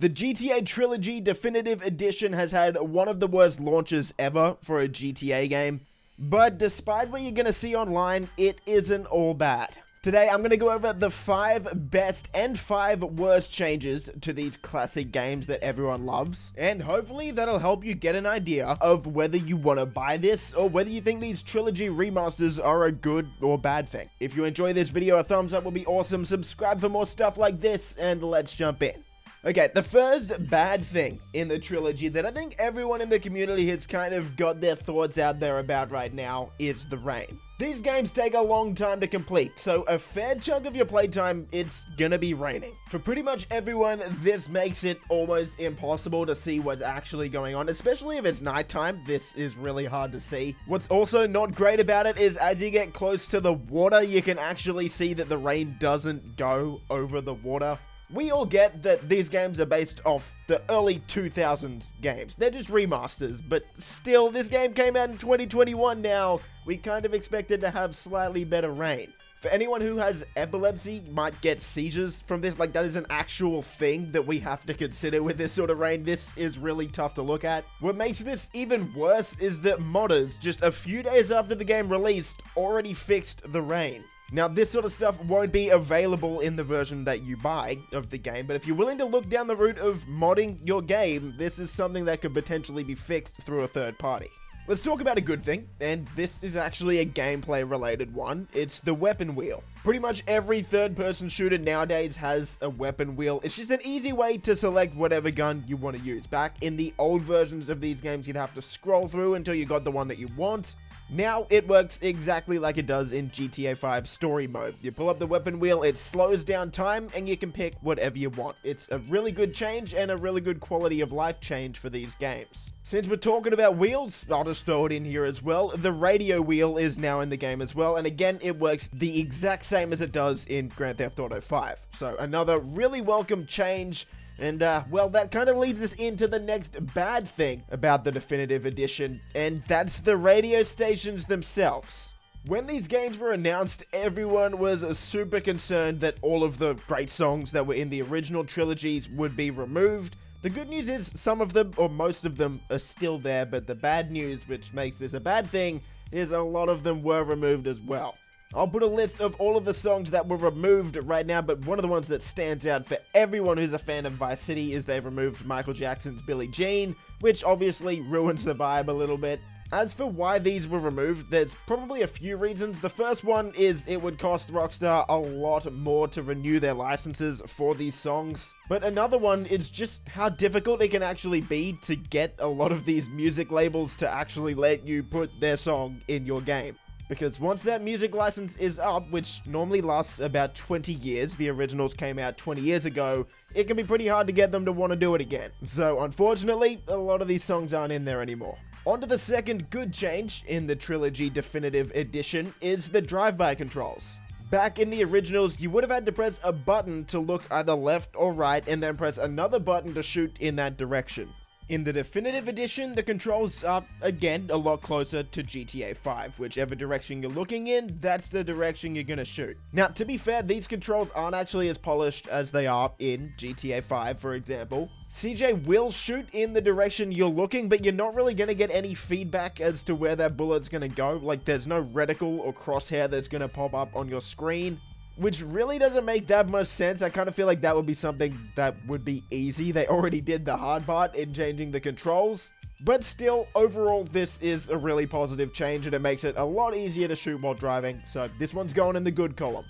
The GTA Trilogy Definitive Edition has had one of the worst launches ever for a GTA game, but despite what you're going to see online, it isn't all bad. Today, I'm going to go over the 5 best and 5 worst changes to these classic games that everyone loves, and hopefully that'll help you get an idea of whether you want to buy this or whether you think these Trilogy remasters are a good or bad thing. If you enjoy this video, a thumbs up will be awesome, subscribe for more stuff like this, and let's jump in. Okay, the first bad thing in the Trilogy that I think everyone in the community has kind of got their thoughts out there about right now is the rain. These games take a long time to complete, so a fair chunk of your playtime, it's gonna be raining. For pretty much everyone, this makes it almost impossible to see what's actually going on, especially if it's nighttime. This is really hard to see. What's also not great about it is as you get close to the water, you can actually see that the rain doesn't go over the water. We all get that these games are based off the early 2000s games. They're just remasters, but still, this game came out in 2021 now. We kind of expected to have slightly better rain. For anyone who has epilepsy, might get seizures from this, like that is an actual thing that we have to consider with this sort of rain. This is really tough to look at. What makes this even worse is that modders, just a few days after the game released, already fixed the rain. Now, this sort of stuff won't be available in the version that you buy of the game, but if you're willing to look down the route of modding your game, this is something that could potentially be fixed through a third party. Let's talk about a good thing, and this is actually a gameplay related one. It's the weapon wheel. Pretty much every third-person shooter nowadays has a weapon wheel. It's just an easy way to select whatever gun you want to use. Back in the old versions of these games, you'd have to scroll through until you got the one that you want. Now, it works exactly like it does in GTA 5 story mode. You pull up the weapon wheel, it slows down time, and you can pick whatever you want. It's a really good change and a really good quality of life change for these games. Since we're talking about wheels, I'll just throw it in here as well. The radio wheel is now in the game as well, and again, it works the exact same as it does in Grand Theft Auto 5. So, another really welcome change. And, well, that kind of leads us into the next bad thing about the Definitive Edition, and that's the radio stations themselves. When these games were announced, everyone was super concerned that all of the great songs that were in the original trilogies would be removed. The good news is some of them, or most of them, are still there, but the bad news, which makes this a bad thing, is a lot of them were removed as well. I'll put a list of all of the songs that were removed right now, but one of the ones that stands out for everyone who's a fan of Vice City is they've removed Michael Jackson's Billie Jean, which obviously ruins the vibe a little bit. As for why these were removed, there's probably a few reasons. The first one is it would cost Rockstar a lot more to renew their licenses for these songs. But another one is just how difficult it can actually be to get a lot of these music labels to actually let you put their song in your game. Because once that music license is up, which normally lasts about 20 years, the originals came out 20 years ago, it can be pretty hard to get them to want to do it again. So unfortunately, a lot of these songs aren't in there anymore. On to the second good change in the Trilogy Definitive Edition is the drive-by controls. Back in the originals, you would have had to press a button to look either left or right and then press another button to shoot in that direction. In the Definitive Edition, the controls are, again, a lot closer to GTA 5. Whichever direction you're looking in, that's the direction you're gonna shoot. Now, to be fair, these controls aren't actually as polished as they are in GTA 5, for example. CJ will shoot in the direction you're looking, but you're not really gonna get any feedback as to where that bullet's gonna go. Like, there's no reticle or crosshair that's gonna pop up on your screen, which really doesn't make that much sense. I kind of feel like that would be something that would be easy. They already did the hard part in changing the controls. But still, overall, this is a really positive change, and it makes it a lot easier to shoot while driving. So this one's going in the good column.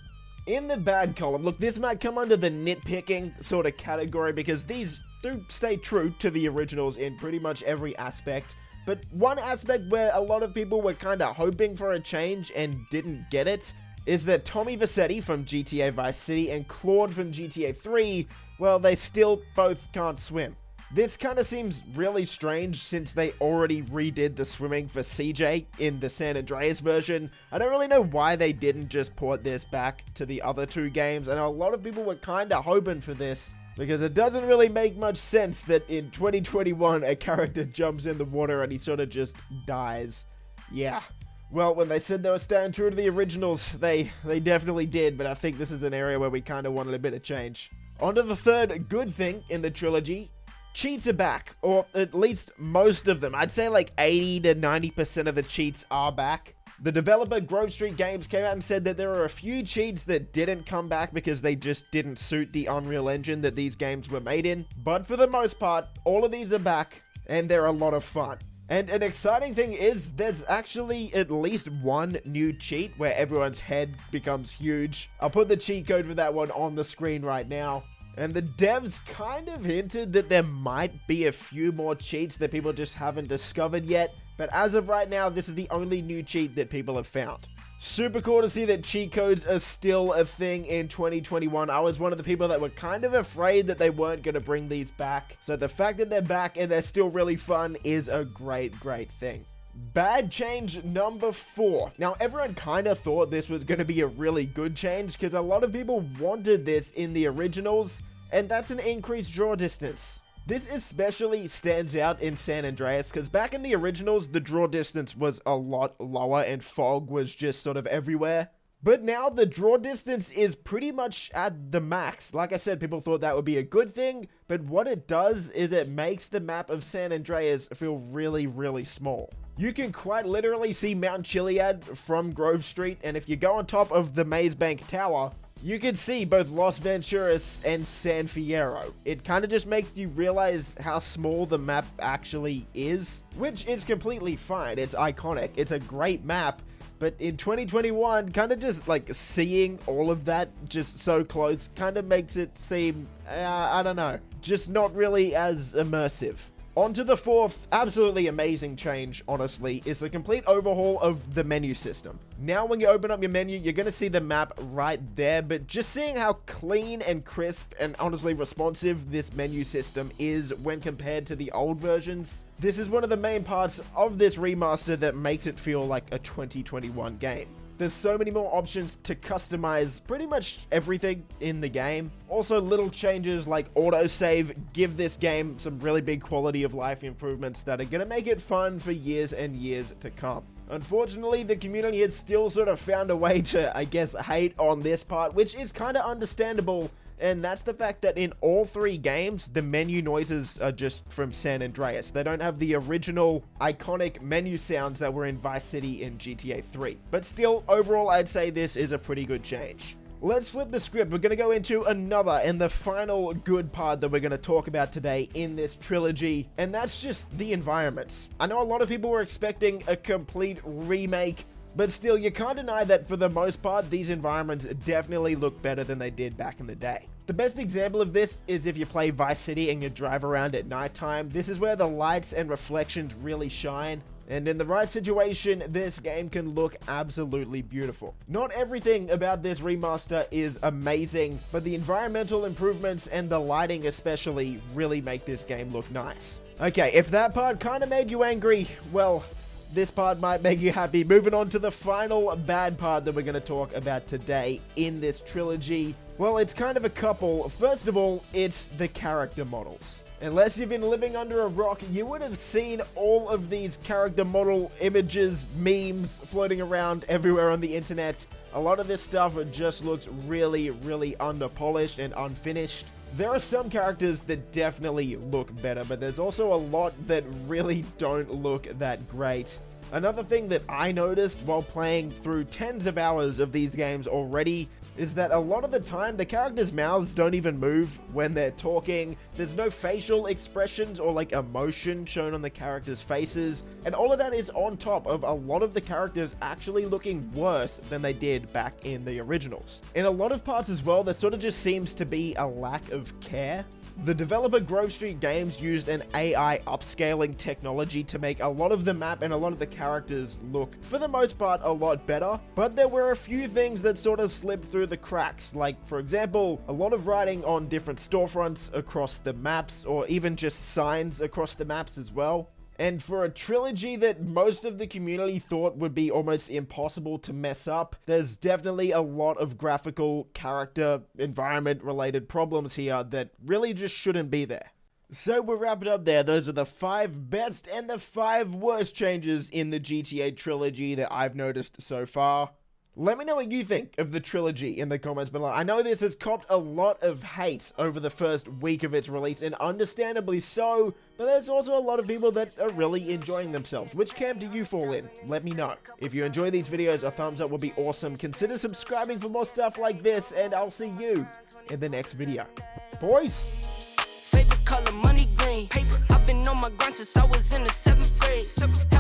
In the bad column, look, this might come under the nitpicking sort of category because these do stay true to the originals in pretty much every aspect. But one aspect where a lot of people were kind of hoping for a change and didn't get it is that Tommy Vercetti from GTA Vice City and Claude from GTA 3, well, they still both can't swim. This kind of seems really strange since they already redid the swimming for CJ in the San Andreas version. I don't really know why they didn't just port this back to the other two games, and a lot of people were kind of hoping for this because it doesn't really make much sense that in 2021 a character jumps in the water and he sort of just dies. Yeah. Well, when they said they were staying true to the originals, they definitely did, but I think this is an area where we kind of wanted a bit of change. On to the third good thing in the trilogy. Cheats are back, or at least most of them. I'd say like 80 to 90% of the cheats are back. The developer Grove Street Games came out and said that there are a few cheats that didn't come back because they just didn't suit the Unreal Engine that these games were made in. But for the most part, all of these are back, and they're a lot of fun. And an exciting thing is there's actually at least one new cheat where everyone's head becomes huge. I'll put the cheat code for that one on the screen right now. And the devs kind of hinted that there might be a few more cheats that people just haven't discovered yet. But as of right now, this is the only new cheat that people have found. Super cool to see that cheat codes are still a thing in 2021. I was one of the people that were kind of afraid that they weren't going to bring these back. So the fact that they're back and they're still really fun is a great thing. Bad change number 4. Now, everyone kind of thought this was going to be a really good change because a lot of people wanted this in the originals, and that's an increased draw distance. This especially stands out in San Andreas because back in the originals, the draw distance was a lot lower and fog was just sort of everywhere. But now the draw distance is pretty much at the max. Like I said, people thought that would be a good thing, but what it does is it makes the map of San Andreas feel really small. You can quite literally see Mount Chiliad from Grove Street, and if you go on top of the Maze Bank Tower, you can see both Los Venturas and San Fierro. It kind of just makes you realize how small the map actually is, which is completely fine. It's iconic. It's a great map. But in 2021, kind of just like seeing all of that just so close kind of makes it seem, I don't know, just not really as immersive. On to the fourth, absolutely amazing change, honestly, is the complete overhaul of the menu system. Now when you open up your menu, you're going to see the map right there, but just seeing how clean and crisp and honestly responsive this menu system is when compared to the old versions, this is one of the main parts of this remaster that makes it feel like a 2021 game. There's so many more options to customize pretty much everything in the game. Also, little changes like autosave give this game some really big quality of life improvements that are going to make it fun for years and years to come. Unfortunately, the community has still sort of found a way to, I guess, hate on this part, which is kind of understandable. And that's the fact that in all 3 games, the menu noises are just from San Andreas. They don't have the original iconic menu sounds that were in Vice City in GTA 3. But still, overall, I'd say this is a pretty good change. Let's flip the script. We're going to go into another and the final good part that we're going to talk about today in this trilogy, and that's just the environments. I know a lot of people were expecting a complete remake, but still, you can't deny that for the most part, these environments definitely look better than they did back in the day. The best example of this is if you play Vice City and you drive around at nighttime. This is where the lights and reflections really shine. And in the right situation, this game can look absolutely beautiful. Not everything about this remaster is amazing, but the environmental improvements and the lighting especially really make this game look nice. Okay, if that part kind of made you angry, well, this part might make you happy. Moving on to the final bad part that we're going to talk about today in this trilogy. Well, it's kind of a couple. First of all, it's the character models. Unless you've been living under a rock, you would have seen all of these character model images, memes floating around everywhere on the internet. A lot of this stuff just looks really underpolished and unfinished. There are some characters that definitely look better, but there's also a lot that really don't look that great. Another thing that I noticed while playing through tens of hours of these games already is that a lot of the time the characters' mouths don't even move when they're talking. There's no facial expressions or like emotion shown on the characters' faces, and all of that is on top of a lot of the characters actually looking worse than they did back in the originals. In a lot of parts as well, there sort of just seems to be a lack of care. The developer Grove Street Games used an AI upscaling technology to make a lot of the map and a lot of the characters look, for the most part, a lot better, but there were a few things that sort of slipped through the cracks, like, for example, a lot of writing on different storefronts across the maps, or even just signs across the maps as well. And for a trilogy that most of the community thought would be almost impossible to mess up, there's definitely a lot of graphical, character, environment-related problems here that really just shouldn't be there. So we'll wrap it up there. Those are the 5 best and the 5 worst changes in the GTA trilogy that I've noticed so far. Let me know what you think of the trilogy in the comments below. I know this has copped a lot of hate over the first week of its release, and understandably so, but there's also a lot of people that are really enjoying themselves. Which camp do you fall in? Let me know. If you enjoy these videos, a thumbs up would be awesome. Consider subscribing for more stuff like this, and I'll see you in the next video. Boys! Favorite color, money green. Paper. I've been on my grind since I was in the 7th grade.